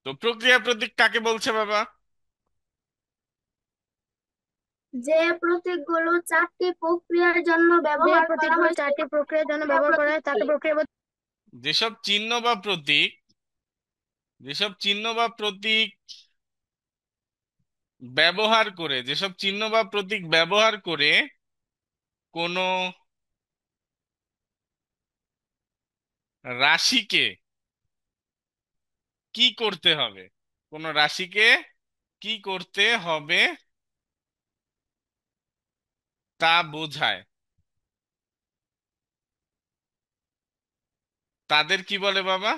তো প্রক্রিয়া প্রতীক কাকে বলছে বাবা? যে প্রতীকগুলো চারটি প্রক্রিয়ার জন্য যে ব্যবহার করা প্রতীকগুলো হয় চারটি সেগুলো প্রক্রিয়ার জন্য প্রক্রিয়া ব্যবহার করা হয় তাকে প্রতীক। প্রক্রিয়া যেসব চিহ্ন বা প্রতীক যেসব চিহ্ন বা প্রতীক ব্যবহার করে কোনো রাশিকে কি করতে হবে, কোনো রাশিকে কি করতে হবে তা বোঝায়, তাদের কি বলে বাবা?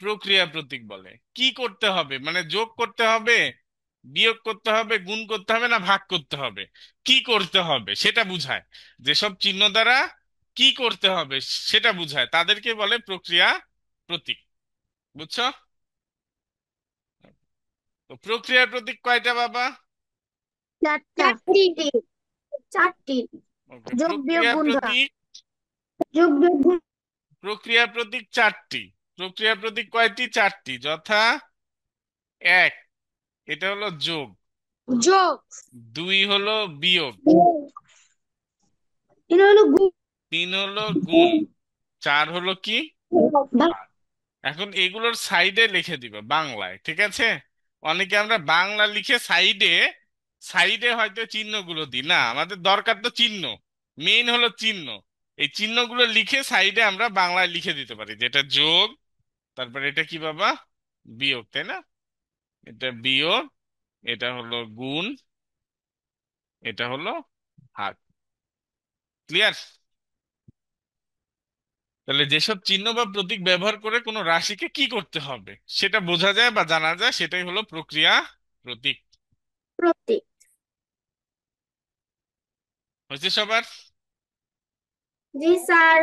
প্রক্রিয়া প্রতীক বলে। কি করতে হবে মানে যোগ করতে হবে, বিয়োগ করতে হবে, গুণ করতে হবে, না ভাগ করতে হবে? কি করতে হবে সেটা বুঝায়। যেসব চিহ্ন দ্বারা কি করতে হবে সেটা বুঝায়, তাদেরকে বলে প্রক্রিয়া প্রতীক। বুঝছো? তো প্রক্রিয়া প্রতীক কয়টা বাবা? চারটা। চারটি। চারটি। ওকে, যোগ বিয়োগ প্রক্রিয়া গুণ ভাগ। প্রতীক। যোগ বিয়োগ গুণ। প্রক্রিয়া প্রতীক চারটি। প্রক্রিয়া প্রতীক কয়টি? চারটি, যথা: এক, এটা হলো যোগ। যোগ। দুই হলো বিয়োগ। তিন হলো গুণ। তিন হলো গুণ। চার হলো কি? ভাগ। ভাগ। এখন এগুলোর সাইডে লিখে দিবে বাংলায়, ঠিক আছে? অনেকে আমরা বাংলা লিখে সাইডে সাইডে হয়তো চিহ্নগুলো দিই না, আমাদের দরকার তো চিহ্ন, মেইন হলো চিহ্ন। এই চিহ্নগুলো লিখে সাইডে আমরা বাংলায় লিখে দিতে পারি, যেটা যোগ, তারপরে এটা কি বাবা? বিয়োগ, তাই না? এটা বিয়োগ, এটা হলো গুণ, এটা হলো ভাগ। ক্লিয়ার? তাহলে যেসব চিহ্ন বা প্রতীক ব্যবহার করে কোনো রাশিকে কি করতে হবে সেটা বোঝা যায় বা জানা যায়, সেটাই হলো প্রক্রিয়া প্রতীক। প্রতীক। হয়েছে সবার? জি স্যার।